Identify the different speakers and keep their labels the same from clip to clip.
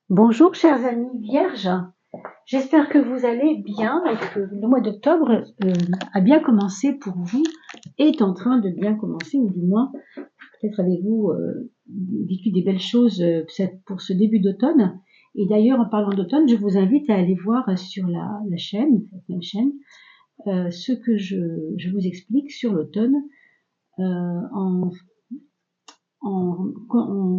Speaker 1: Bonjour chers amis vierges, j'espère que vous allez bien et que le mois d'octobre a bien commencé pour vous, est en train de bien commencer, ou du moins peut-être avez-vous vécu des belles choses pour ce début d'automne. Et d'ailleurs, en parlant d'automne, je vous invite à aller voir sur la chaîne, cette même chaîne, ce que je vous explique sur l'automne en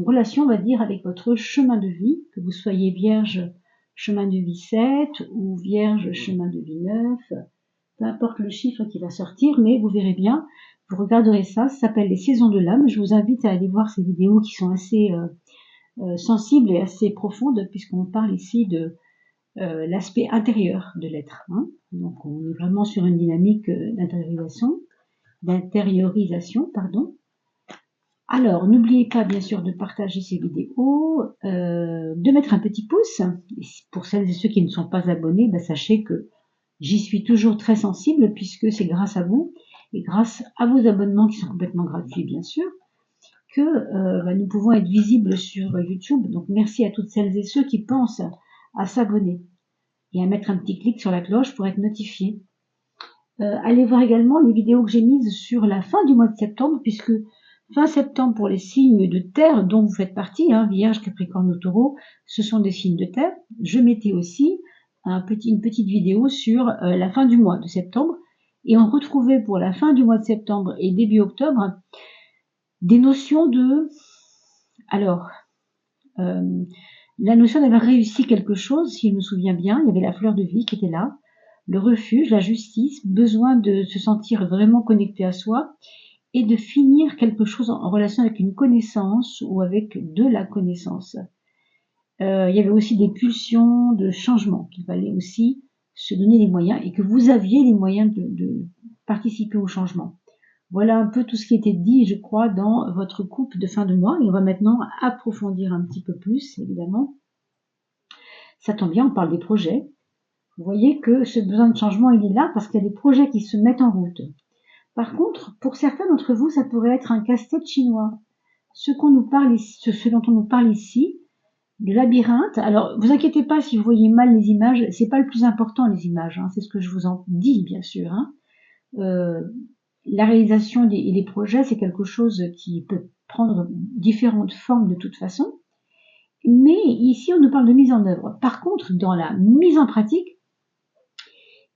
Speaker 1: relation, on va dire, avec votre chemin de vie, que vous soyez vierge chemin de vie 7 ou vierge chemin de vie 9, peu importe le chiffre qui va sortir, mais vous verrez bien, vous regarderez ça, ça s'appelle les saisons de l'âme. Je vous invite à aller voir ces vidéos qui sont assez sensibles et assez profondes, puisqu'on parle ici de l'aspect intérieur de l'être. Donc on est vraiment sur une dynamique d'intériorisation, pardon. Alors, n'oubliez pas bien sûr de partager ces vidéos, de mettre un petit pouce. Et pour celles et ceux qui ne sont pas abonnés, sachez que j'y suis toujours très sensible puisque c'est grâce à vous et grâce à vos abonnements qui sont complètement gratuits bien sûr que nous pouvons être visibles sur YouTube. Donc merci à toutes celles et ceux qui pensent à s'abonner et à mettre un petit clic sur la cloche pour être notifié. Allez voir également les vidéos que j'ai mises sur la fin du mois de septembre, puisque fin septembre pour les signes de terre dont vous faites partie, Vierge, Capricorne ou Taureau, ce sont des signes de terre. Je mettais aussi une petite vidéo sur la fin du mois de septembre, et on retrouvait pour la fin du mois de septembre et début octobre des notions de... Alors, la notion d'avoir réussi quelque chose, si je me souviens bien, il y avait la fleur de vie qui était là, le refuge, la justice, besoin de se sentir vraiment connecté à soi et de finir quelque chose en relation avec une connaissance ou avec de la connaissance. Il y avait aussi des pulsions de changement qu'il fallait aussi se donner les moyens et que vous aviez les moyens de participer au changement. Voilà un peu tout ce qui était dit, je crois, dans votre coupe de fin de mois. Et on va maintenant approfondir un petit peu plus, évidemment. Ça tombe bien, on parle des projets. Vous voyez que ce besoin de changement, il est là parce qu'il y a des projets qui se mettent en route. Par contre, pour certains d'entre vous, ça pourrait être un casse-tête chinois. Ce dont on nous parle ici, le labyrinthe. Alors, vous inquiétez pas si vous voyez mal les images, c'est pas le plus important les images, c'est ce que je vous en dis bien sûr. La réalisation et les projets, c'est quelque chose qui peut prendre différentes formes de toute façon. Mais ici, on nous parle de mise en œuvre. Par contre, dans la mise en pratique,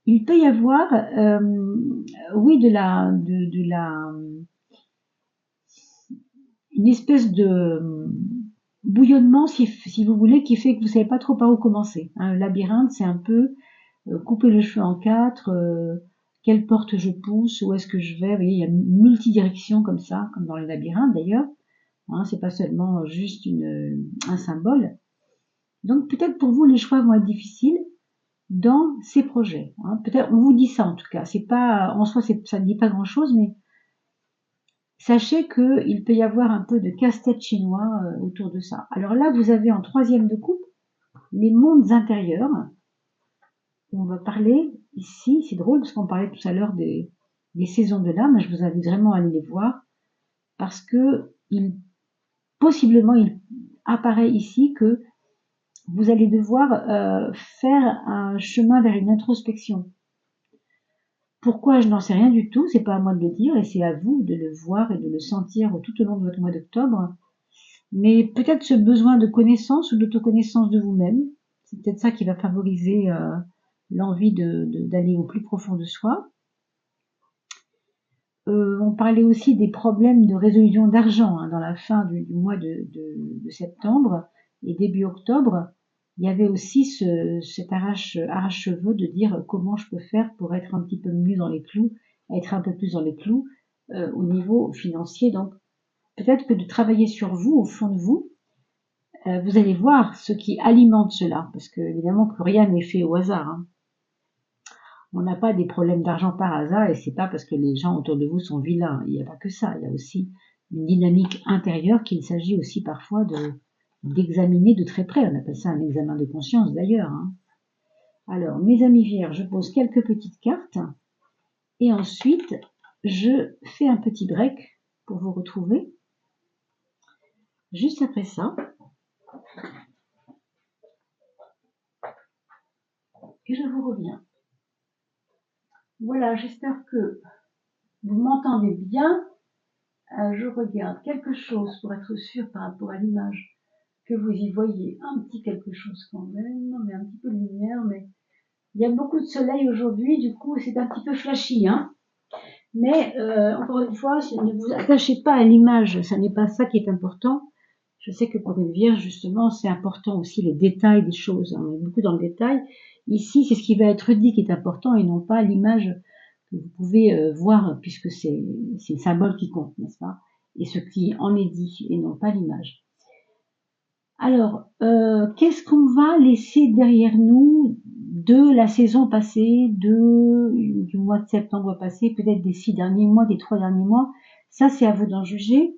Speaker 1: il peut y avoir, oui, une espèce de bouillonnement, si vous voulez, qui fait que vous savez pas trop par où commencer. Le labyrinthe, c'est un peu couper le cheveu en quatre, quelle porte je pousse, où est-ce que je vais. Vous voyez, il y a une multidirection comme ça, comme dans les labyrinthes d'ailleurs. C'est pas seulement juste un symbole. Donc peut-être pour vous, les choix vont être difficiles dans ces projets. Peut-être, on vous dit ça en tout cas. C'est pas, en soi, ça ne dit pas grand-chose, mais sachez qu'il peut y avoir un peu de casse-tête chinois autour de ça. Alors là, vous avez en troisième de coupe les mondes intérieurs. On va parler ici, c'est drôle parce qu'on parlait tout à l'heure des saisons de l'âme. Je vous invite vraiment à aller les voir parce que possiblement il apparaît ici que vous allez devoir faire un chemin vers une introspection. Pourquoi, je n'en sais rien du tout, c'est pas à moi de le dire et c'est à vous de le voir et de le sentir tout au long de votre mois d'octobre. Mais peut-être ce besoin de connaissance ou d'autoconnaissance de vous-même, c'est peut-être ça qui va favoriser l'envie d'aller au plus profond de soi. On parlait aussi des problèmes de résolution d'argent dans la fin du mois de septembre et début octobre. Il y avait aussi cet arrache-cheveux de dire comment je peux faire pour être un petit peu mieux dans les clous, être un peu plus dans les clous au niveau financier. Donc peut-être que de travailler sur vous, au fond de vous, vous allez voir ce qui alimente cela, parce que évidemment que rien n'est fait au hasard. On n'a pas des problèmes d'argent par hasard et c'est pas parce que les gens autour de vous sont vilains. Il n'y a pas que ça. Il y a aussi une dynamique intérieure qu'il s'agit aussi parfois d'examiner de très près. On appelle ça un examen de conscience d'ailleurs. Alors, mes amis vierges, je pose quelques petites cartes et ensuite je fais un petit break pour vous retrouver. Juste après ça, et je vous reviens. Voilà, j'espère que vous m'entendez bien. Je regarde quelque chose pour être sûr par rapport à l'image que vous y voyez un petit quelque chose quand même, mais un petit peu de lumière, mais il y a beaucoup de soleil aujourd'hui, du coup c'est un petit peu flashy, hein. Mais encore une fois, ne vous attachez pas à l'image, ça n'est pas ça qui est important. Je sais que pour une vierge, justement, c'est important aussi les détails des choses, hein. On est beaucoup dans le détail. Ici, c'est ce qui va être dit qui est important et non pas l'image que vous pouvez voir, puisque c'est le symbole qui compte, n'est-ce pas? Et ce qui en est dit, et non pas l'image. Alors, qu'est-ce qu'on va laisser derrière nous de la saison passée, du mois de septembre passé, peut-être des 6 derniers mois, des 3 derniers mois? Ça, c'est à vous d'en juger.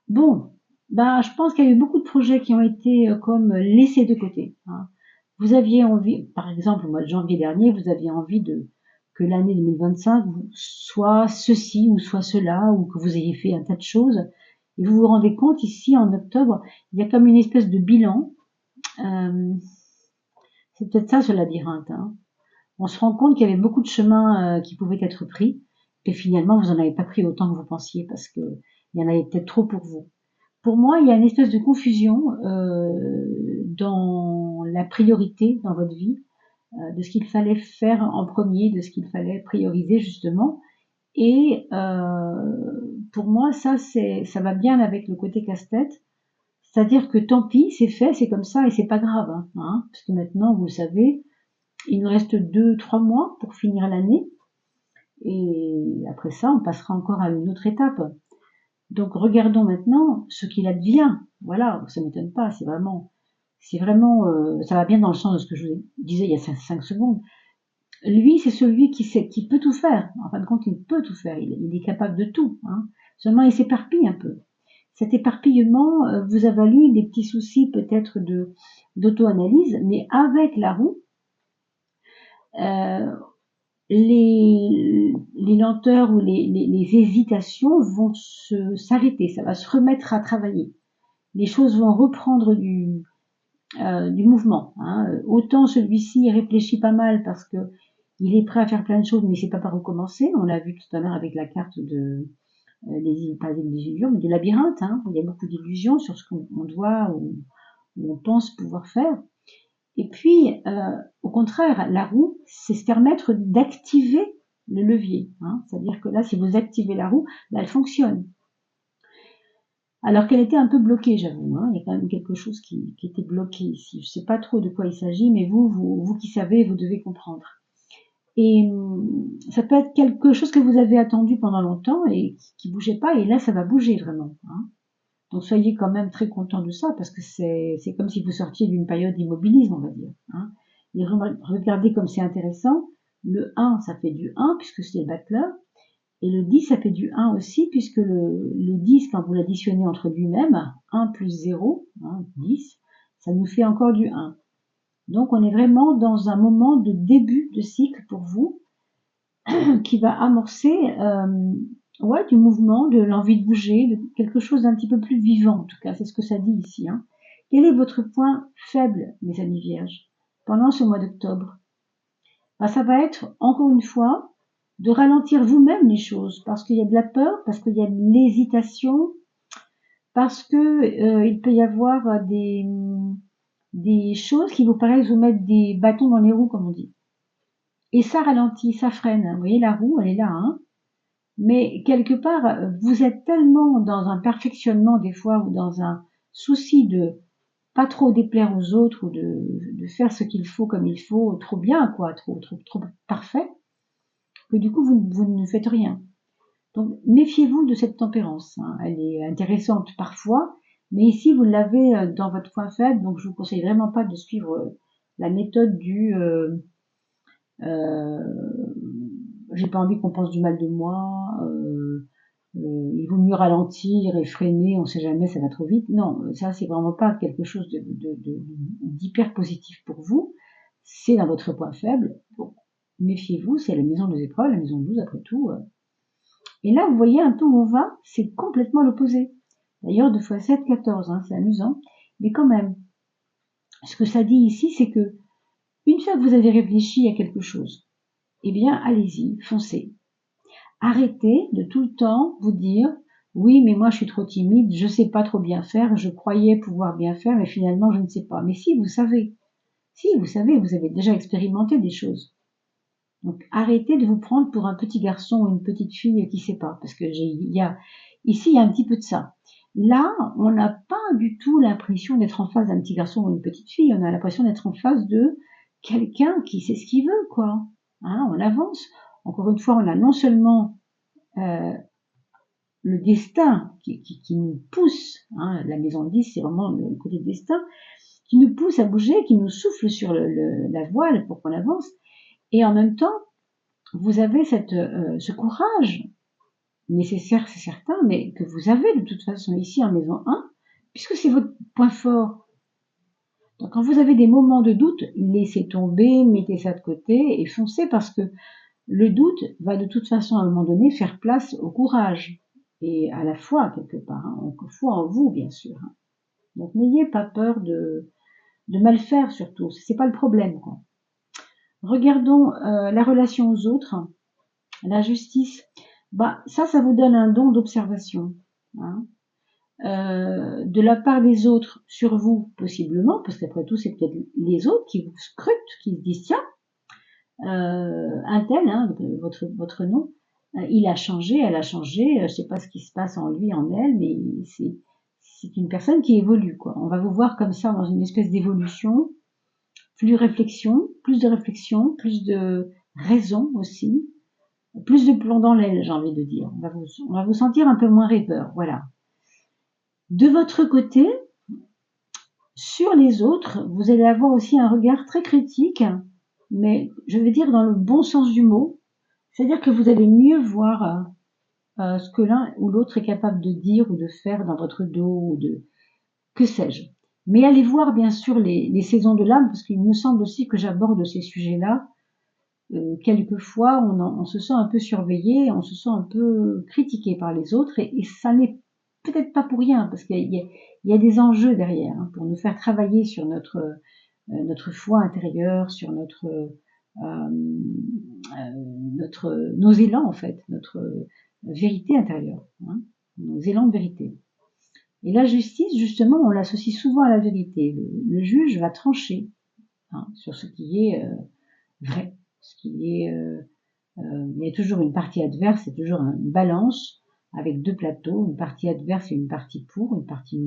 Speaker 1: Bon, ben, je pense qu'il y a eu beaucoup de projets qui ont été comme laissés de côté, hein. Vous aviez envie, par exemple, au mois de janvier dernier, vous aviez envie que l'année 2025 soit ceci ou soit cela, ou que vous ayez fait un tas de choses. Et vous vous rendez compte, ici, en octobre, il y a comme une espèce de bilan. C'est peut-être ça, ce labyrinthe, hein. On se rend compte qu'il y avait beaucoup de chemins qui pouvaient être pris, et finalement, vous n'en avez pas pris autant que vous pensiez, parce que il y en avait peut-être trop pour vous. Pour moi, il y a une espèce de confusion dans la priorité dans votre vie, de ce qu'il fallait faire en premier, de ce qu'il fallait prioriser justement. Et pour moi, ça va bien avec le côté casse-tête. C'est-à-dire que tant pis, c'est fait, c'est comme ça et c'est pas grave, hein, parce que maintenant, vous le savez, il nous reste 2-3 mois pour finir l'année. Et après ça, on passera encore à une autre étape. Donc regardons maintenant ce qu'il advient. Voilà, ça m'étonne pas, c'est vraiment, ça va bien dans le sens de ce que je vous disais il y a 5 secondes. Lui, c'est celui qui peut tout faire. En fin de compte, il peut tout faire, il est capable de tout, hein. Seulement, il s'éparpille un peu. Cet éparpillement vous a valu des petits soucis peut-être d'auto-analyse, mais avec la roue, les lenteurs ou les hésitations vont s'arrêter, ça va se remettre à travailler. Les choses vont reprendre du mouvement, hein. Autant celui-ci réfléchit pas mal parce que il est prêt à faire plein de choses, mais il sait pas par où commencer. On l'a vu tout à l'heure avec la carte pas des illusions, mais des labyrinthes, hein. Il y a beaucoup d'illusions sur ce qu'on doit ou on pense pouvoir faire. Et puis, au contraire, la roue, c'est se permettre d'activer le levier, hein. C'est-à-dire que là, si vous activez la roue, là, elle fonctionne. Alors qu'elle était un peu bloquée, j'avoue, hein. Il y a quand même quelque chose qui était bloqué ici. Je sais pas trop de quoi il s'agit, mais vous qui savez, vous devez comprendre. Et ça peut être quelque chose que vous avez attendu pendant longtemps et qui bougeait pas, et là, ça va bouger vraiment, hein. Donc soyez quand même très content de ça, parce que c'est comme si vous sortiez d'une période d'immobilisme, on va dire, hein. Et regardez comme c'est intéressant. Le 1, ça fait du 1, puisque c'est le battleur. Et le 10, ça fait du 1 aussi, puisque le 10, quand vous l'additionnez entre lui-même, 1 plus 0, hein, 10, ça nous fait encore du 1. Donc on est vraiment dans un moment de début de cycle pour vous, qui va amorcer du mouvement, de l'envie de bouger, de quelque chose d'un petit peu plus vivant, en tout cas, c'est ce que ça dit ici, hein. Quel est votre point faible, mes amis vierges, pendant ce mois d'octobre? Ça va être, encore une fois, de ralentir vous-même les choses, parce qu'il y a de la peur, parce qu'il y a de l'hésitation, parce que il peut y avoir des choses qui vous paraissent vous mettre des bâtons dans les roues, comme on dit. Et ça ralentit, ça freine. Vous voyez, la roue, elle est là, hein. Mais quelque part, vous êtes tellement dans un perfectionnement des fois, ou dans un souci de pas trop déplaire aux autres, ou de faire ce qu'il faut comme il faut, trop bien, quoi, trop parfait, que du coup vous ne faites rien. Donc méfiez-vous de cette tempérance, hein. Elle est intéressante parfois, mais ici vous l'avez dans votre point faible, donc je vous conseille vraiment pas de suivre la méthode du j'ai pas envie qu'on pense du mal de moi, il vaut mieux ralentir et freiner, on sait jamais, ça va trop vite. Non, ça c'est vraiment pas quelque chose d'hyper positif pour vous, c'est dans votre point faible. Bon, méfiez-vous, c'est la maison des épreuves, la maison 12 après tout. Et là, vous voyez un peu où on va, c'est complètement l'opposé. D'ailleurs, 2 x 7, 14, hein, c'est amusant, mais quand même, ce que ça dit ici, c'est que Une fois que vous avez réfléchi à quelque chose, eh bien, allez-y, foncez. Arrêtez de tout le temps vous dire oui, mais moi je suis trop timide, je sais pas trop bien faire, je croyais pouvoir bien faire, mais finalement je ne sais pas. Mais si, vous savez. Si, vous savez, vous avez déjà expérimenté des choses. Donc arrêtez de vous prendre pour un petit garçon ou une petite fille qui sait pas, parce que ici il y a un petit peu de ça. Là, on n'a pas du tout l'impression d'être en face d'un petit garçon ou une petite fille, on a l'impression d'être en face de quelqu'un qui sait ce qu'il veut, quoi. Hein, on avance. Encore une fois, on a non seulement euh, le destin qui nous pousse, hein, la maison de 10, c'est vraiment le côté destin, qui nous pousse à bouger, qui nous souffle sur la voile pour qu'on avance, et en même temps, vous avez ce courage nécessaire, c'est certain, mais que vous avez de toute façon ici en maison 1, puisque c'est votre point fort. Donc quand vous avez des moments de doute, laissez tomber, mettez ça de côté et foncez, parce que le doute va de toute façon à un moment donné faire place au courage et à la foi quelque part, hein, foi en vous bien sûr. Hein. Donc n'ayez pas peur de mal faire surtout, c'est pas le problème. Quoi. Regardons la relation aux autres, la justice. Bah ça vous donne un don d'observation. Hein. De la part des autres sur vous possiblement, parce qu'après tout c'est peut-être les autres qui vous scrutent, qui se disent tiens, un tel, hein, votre nom, il a changé, elle a changé, je sais pas ce qui se passe en lui, en elle, mais c'est une personne qui évolue, quoi. On va vous voir comme ça dans une espèce d'évolution, plus de réflexion, plus de raison aussi, plus de plomb dans l'aile, j'ai envie de dire. On va vous sentir un peu moins rêveur, voilà. De votre côté, sur les autres, vous allez avoir aussi un regard très critique, mais je vais dire dans le bon sens du mot, c'est-à-dire que vous allez mieux voir ce que l'un ou l'autre est capable de dire ou de faire dans votre dos, ou de que sais-je. Mais allez voir bien sûr les saisons de l'âme, parce qu'il me semble aussi que j'aborde ces sujets-là. Quelquefois, on se sent un peu surveillé, on se sent un peu critiqué par les autres, et ça n'est peut-être pas pour rien, parce qu'il y a des enjeux derrière, hein, pour nous faire travailler sur notre foi intérieure, sur nos élans en fait, notre vérité intérieure, hein, nos élans de vérité. Et la justice, justement, on l'associe souvent à la vérité. Le juge va trancher hein, sur ce qui est vrai, ce qui est. Il y a toujours une partie adverse, c'est toujours une balance avec deux plateaux, une partie adverse et une partie pour, une partie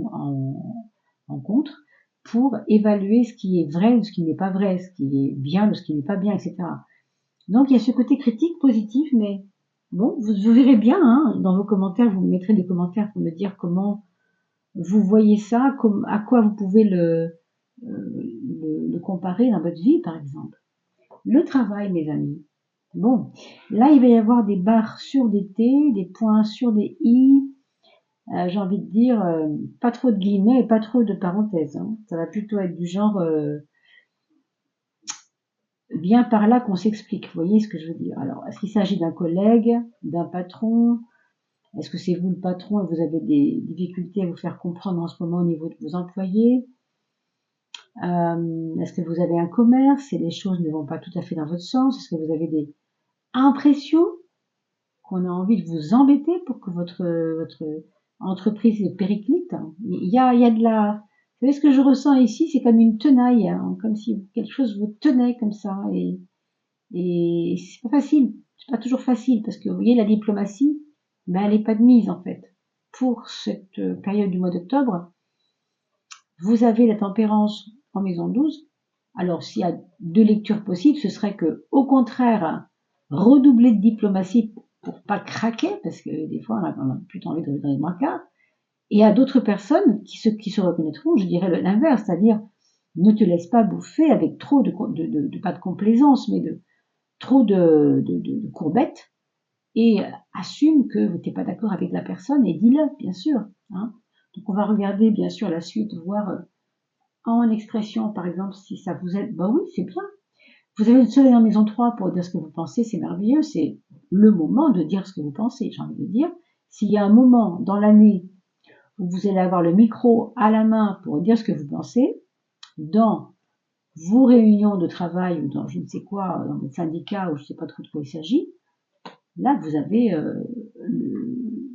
Speaker 1: en contre, pour évaluer ce qui est vrai ou ce qui n'est pas vrai, ce qui est bien ou ce qui n'est pas bien, etc. Donc il y a ce côté critique positif, mais bon, vous verrez bien hein, dans vos commentaires, vous me mettrez des commentaires pour me dire comment vous voyez ça, à quoi vous pouvez le comparer dans votre vie, par exemple. Le travail, mes amis. Bon, là, il va y avoir des barres sur des T, des points sur des I. J'ai envie de dire, pas trop de guillemets et pas trop de parenthèses. Hein. Ça va plutôt être du genre bien par là qu'on s'explique. Vous voyez ce que je veux dire? Alors, est-ce qu'il s'agit d'un collègue, d'un patron? Est-ce que c'est vous le patron et vous avez des difficultés à vous faire comprendre en ce moment au niveau de vos employés? Est-ce que vous avez un commerce et les choses ne vont pas tout à fait dans votre sens? Est-ce que vous avez des impressions qu'on a envie de vous embêter pour que votre entreprise périclite? Il y a de la... Vous savez ce que je ressens ici? C'est comme une tenaille, hein, comme si quelque chose vous tenait comme ça. Et c'est pas facile. C'est pas toujours facile parce que vous voyez, la diplomatie, ben, elle n'est pas de mise en fait. Pour cette période du mois d'octobre, vous avez la tempérance en maison 12. Alors, s'il y a deux lectures possibles, ce serait que, au contraire, redoubler de diplomatie pour pas craquer, parce que des fois, on a plutôt envie de donner les braquards. Et à d'autres personnes qui se reconnaîtront, je dirais l'inverse, c'est-à-dire, ne te laisse pas bouffer avec trop pas de complaisance, mais de trop de courbettes, et assume que tu n'es pas d'accord avec la personne, et dis-le, bien sûr. Hein. Donc, on va regarder, bien sûr, la suite, voir en expression, par exemple, si ça vous aide, bah oui, c'est bien. Vous avez le soleil en maison 3 pour dire ce que vous pensez, c'est merveilleux, c'est le moment de dire ce que vous pensez, j'ai envie de dire. S'il y a un moment dans l'année où vous allez avoir le micro à la main pour dire ce que vous pensez, dans vos réunions de travail ou dans je ne sais quoi, dans votre syndicat ou je ne sais pas trop de quoi il s'agit, là vous avez,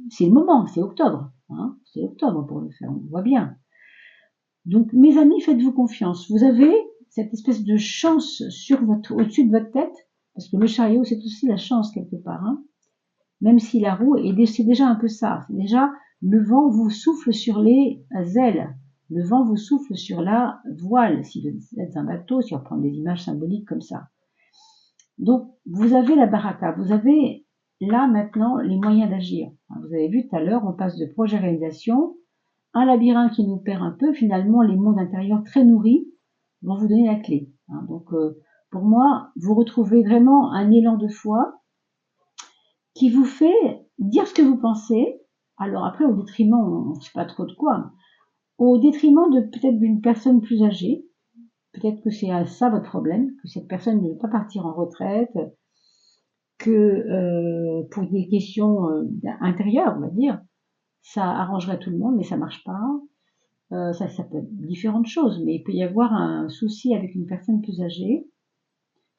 Speaker 1: c'est le moment, c'est octobre, hein, c'est octobre pour le faire, on voit bien. Donc mes amis, faites-vous confiance. Vous avez cette espèce de chance au-dessus de votre tête, parce que le chariot c'est aussi la chance quelque part, hein, même si la roue c'est déjà un peu ça, c'est déjà le vent vous souffle sur les ailes, le vent vous souffle sur la voile, si vous êtes un bateau, si on prend des images symboliques comme ça. Donc vous avez la baraka, vous avez là maintenant les moyens d'agir. Vous avez vu tout à l'heure, on passe de projet-réalisation, un labyrinthe qui nous perd un peu, finalement les mondes intérieurs très nourris vont vous donner la clé. Donc pour moi, vous retrouvez vraiment un élan de foi qui vous fait dire ce que vous pensez, alors après au détriment, on ne sait pas trop de quoi, au détriment de peut-être d'une personne plus âgée, peut-être que c'est ça votre problème, que cette personne ne veut pas partir en retraite, que pour des questions intérieures, on va dire, ça arrangerait tout le monde, mais ça marche pas. Ça peut être différentes choses, mais il peut y avoir un souci avec une personne plus âgée,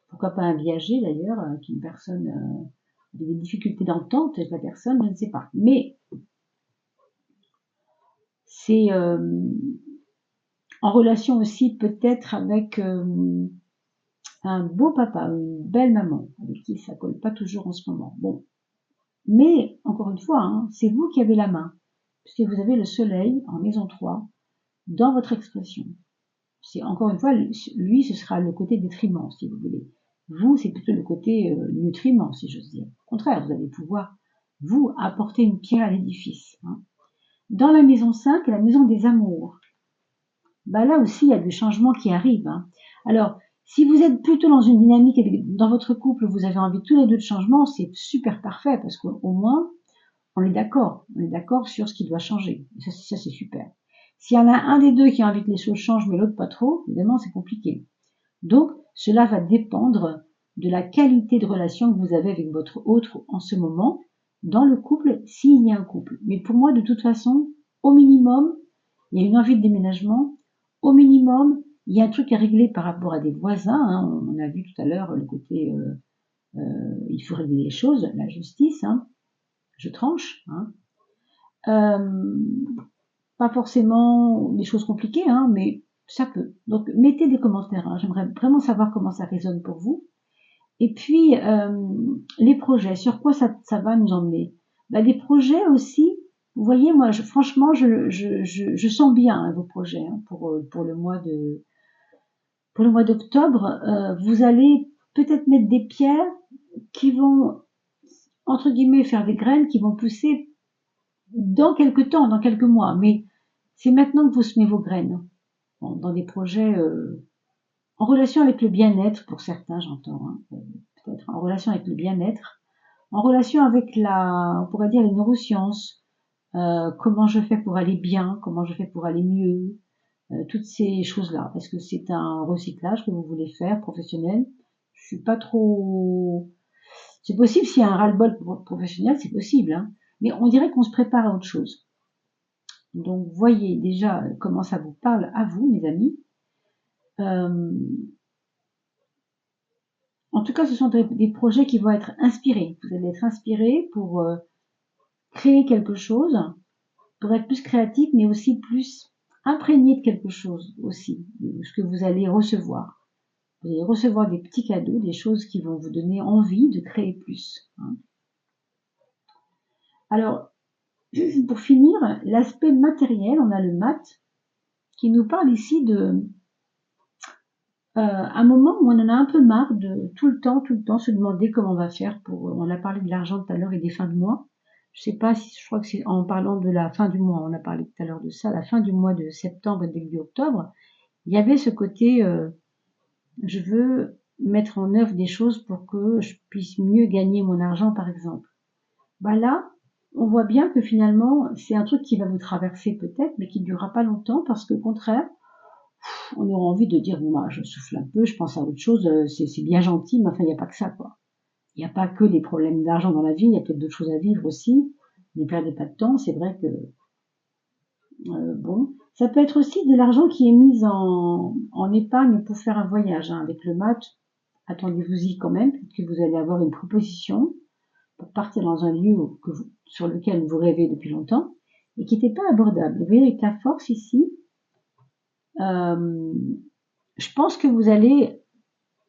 Speaker 1: pourquoi pas un viager d'ailleurs, avec une personne avec des difficultés d'entente avec la personne, je ne sais pas. Mais c'est en relation aussi peut-être avec un beau papa, une belle maman, avec qui ça colle pas toujours en ce moment. Bon, mais encore une fois, hein, c'est vous qui avez la main, puisque vous avez le soleil en maison 3 dans votre expression. C'est encore une fois, lui, ce sera le côté détriment, si vous voulez. Vous, c'est plutôt le côté nutriment, si j'ose dire. Au contraire, vous allez pouvoir, vous, apporter une pierre à l'édifice. Hein. Dans la maison 5, la maison des amours, bah là aussi, il y a des changements qui arrivent. Hein. Alors, si vous êtes plutôt dans une dynamique, dans votre couple, vous avez envie tous les deux de changement, c'est super parfait, parce qu'au moins, on est d'accord sur ce qui doit changer. Et ça c'est super. S'il y en a un des deux qui a envie que les choses changent, mais l'autre pas trop, évidemment, c'est compliqué. Donc, cela va dépendre de la qualité de relation que vous avez avec votre autre en ce moment, dans le couple, s'il y a un couple. Mais pour moi, de toute façon, au minimum, il y a une envie de déménagement. Au minimum, il y a un truc à régler par rapport à des voisins. Hein. On a vu tout à l'heure le côté, il faut régler les choses, la justice. Hein. Je tranche. Hein. Pas forcément des choses compliquées, hein, mais ça peut. Donc mettez des commentaires. Hein. J'aimerais vraiment savoir comment ça résonne pour vous. Et puis les projets, sur quoi ça va nous emmener. Bah, des projets aussi. Vous voyez, moi, franchement, je sens bien hein, vos projets hein, pour le mois d'octobre. Vous allez peut-être mettre des pierres qui vont entre guillemets faire des graines qui vont pousser dans quelques temps, dans quelques mois. Mais c'est maintenant que vous semez vos graines dans des projets en relation avec le bien-être pour certains, j'entends, hein, peut-être en relation avec le bien-être, en relation avec on pourrait dire les neurosciences, comment je fais pour aller bien, comment je fais pour aller mieux, toutes ces choses-là. Est-ce que c'est un recyclage que vous voulez faire professionnel? Je suis pas trop. C'est possible s'il y a un ras-le-bol professionnel, c'est possible, hein. Mais on dirait qu'on se prépare à autre chose. Donc voyez déjà comment ça vous parle à vous, mes amis. En tout cas, ce sont des projets qui vont être inspirés. Vous allez être inspirés pour créer quelque chose, pour être plus créatif, mais aussi plus imprégné de quelque chose aussi, de ce que vous allez recevoir. Vous allez recevoir des petits cadeaux, des choses qui vont vous donner envie de créer plus. Hein. Alors, pour finir, l'aspect matériel, on a le mat qui nous parle ici de un moment où on en a un peu marre de tout le temps se demander comment on va faire pour. On a parlé de l'argent tout à l'heure et des fins de mois. Je sais pas si je crois que c'est en parlant de la fin du mois, on a parlé tout à l'heure de ça, la fin du mois de septembre et début octobre, il y avait ce côté je veux mettre en œuvre des choses pour que je puisse mieux gagner mon argent par exemple. Bah là, on voit bien que finalement c'est un truc qui va vous traverser peut-être, mais qui ne durera pas longtemps parce qu'au contraire, on aura envie de dire bon bah je souffle un peu, je pense à autre chose, c'est bien gentil, mais enfin il n'y a pas que ça quoi. Il n'y a pas que des problèmes d'argent dans la vie, il y a peut-être d'autres choses à vivre aussi. Ne perdez pas de temps, c'est vrai que bon, Ça peut être aussi de l'argent qui est mis en épargne pour faire un voyage. Hein. Avec le mat, attendez-vous-y quand même, puisque vous allez avoir une proposition pour partir dans un lieu sur lequel vous rêvez depuis longtemps et qui n'était pas abordable. Vous voyez, avec la force ici, je pense que vous allez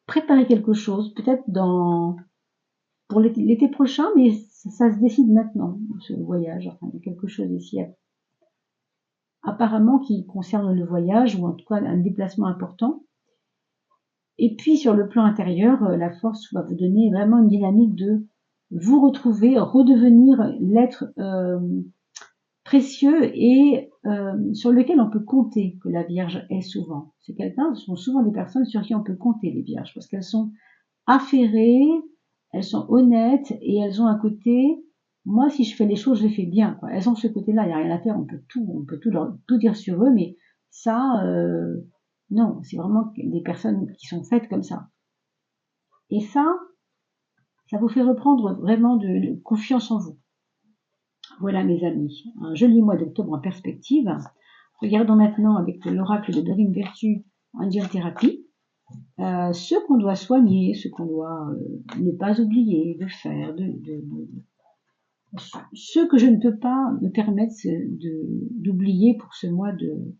Speaker 1: préparer quelque chose, peut-être pour l'été prochain, mais ça se décide maintenant, ce voyage. Enfin, il y a quelque chose ici apparemment qui concerne le voyage, ou en tout cas un déplacement important. Et puis sur le plan intérieur, la force va vous donner vraiment une dynamique de vous retrouver, redevenir l'être précieux et sur lequel on peut compter, que la Vierge est souvent. Ce sont souvent des personnes sur qui on peut compter, les Vierges, parce qu'elles sont affairées, elles sont honnêtes et elles ont un côté, moi si je fais les choses, je les fais bien. Quoi. Elles ont ce côté-là, il n'y a rien à faire, on peut tout dire sur eux, mais ça, non, c'est vraiment des personnes qui sont faites comme ça. Et ça vous fait reprendre vraiment de confiance en vous. Voilà mes amis, un joli mois d'octobre en perspective. Regardons maintenant avec l'oracle de Dorine Virtue, Angel Therapy, ce qu'on doit soigner, ce qu'on doit ne pas oublier de faire, ce que je ne peux pas me permettre d'oublier pour ce mois de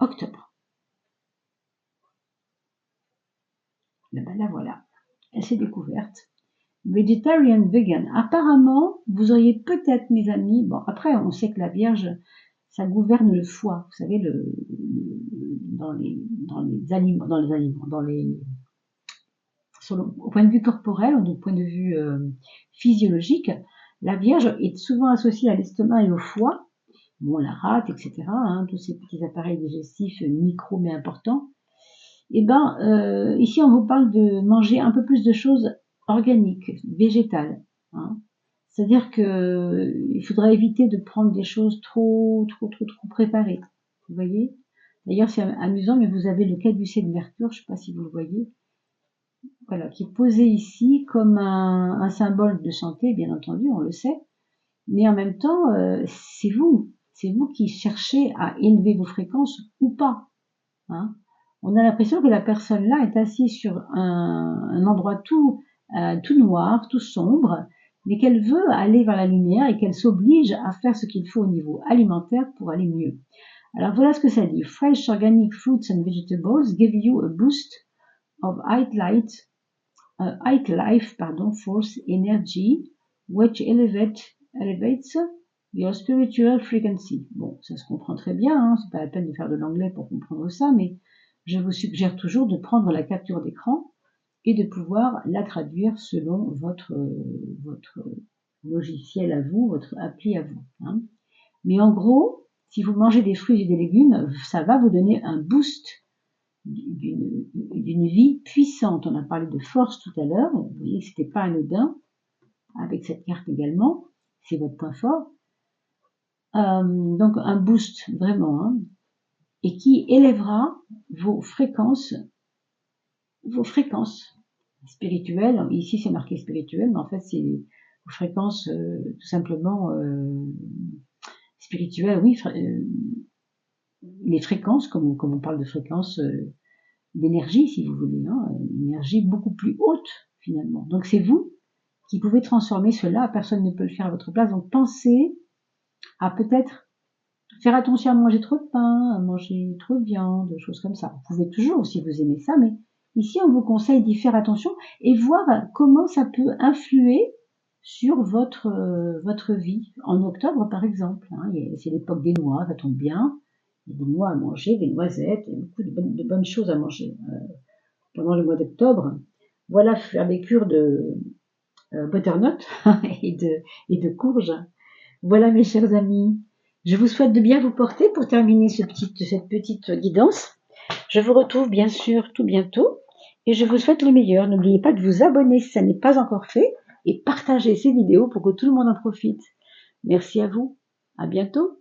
Speaker 1: octobre. La voilà, elle s'est découverte. Vegetarian, vegan. Apparemment, vous auriez peut-être, mes amis, bon, après, on sait que la Vierge, ça gouverne le foie. Vous savez, au point de vue corporel, au point de vue physiologique, la Vierge est souvent associée à l'estomac et au foie. Bon, la rate, etc., hein, tous ces petits appareils digestifs micro mais importants. Et ben, ici, on vous parle de manger un peu plus de choses organique, végétale. Hein. C'est-à-dire que il faudra éviter de prendre des choses trop préparées. Vous voyez? D'ailleurs, c'est amusant, mais vous avez le caducée de Mercure, je ne sais pas si vous le voyez, voilà, qui est posé ici comme un symbole de santé, bien entendu, on le sait. Mais en même temps, c'est vous qui cherchez à élever vos fréquences ou pas. Hein. On a l'impression que la personne là est assise sur un endroit tout noir, tout sombre, mais qu'elle veut aller vers la lumière et qu'elle s'oblige à faire ce qu'il faut au niveau alimentaire pour aller mieux. Alors voilà ce que ça dit. Fresh organic fruits and vegetables give you a boost of high life, force energy, which elevates your spiritual frequency. Bon, ça se comprend très bien, hein, c'est pas la peine de faire de l'anglais pour comprendre ça, mais je vous suggère toujours de prendre la capture d'écran et de pouvoir la traduire selon votre logiciel à vous, votre appli à vous. Hein. Mais en gros, si vous mangez des fruits et des légumes, ça va vous donner un boost d'une vie puissante. On a parlé de force tout à l'heure, vous voyez que c'était pas anodin, avec cette carte également, c'est votre point fort. Donc un boost vraiment, hein, et qui élèvera vos fréquences spirituelles. Ici c'est marqué spirituel, mais en fait c'est vos fréquences tout simplement spirituelles, oui, les fréquences, comme on parle de fréquences d'énergie, si vous voulez, hein, une énergie beaucoup plus haute finalement. Donc c'est vous qui pouvez transformer cela, personne ne peut le faire à votre place. Donc pensez à peut-être faire attention à manger trop de pain, à manger trop de viande, des choses comme ça. Vous pouvez toujours, si vous aimez ça, mais ici on vous conseille d'y faire attention et voir comment ça peut influer sur votre vie. En octobre par exemple, hein, c'est l'époque des noix, ça tombe bien. Il y a des noix à manger, des noisettes, il y a beaucoup de bonnes choses à manger pendant le mois d'octobre. Voilà, faire des cures de butternut et de courge. Voilà mes chers amis, je vous souhaite de bien vous porter pour terminer cette petite guidance. Je vous retrouve bien sûr tout bientôt et je vous souhaite le meilleur. N'oubliez pas de vous abonner si ça n'est pas encore fait et partager ces vidéos pour que tout le monde en profite. Merci à vous, à bientôt.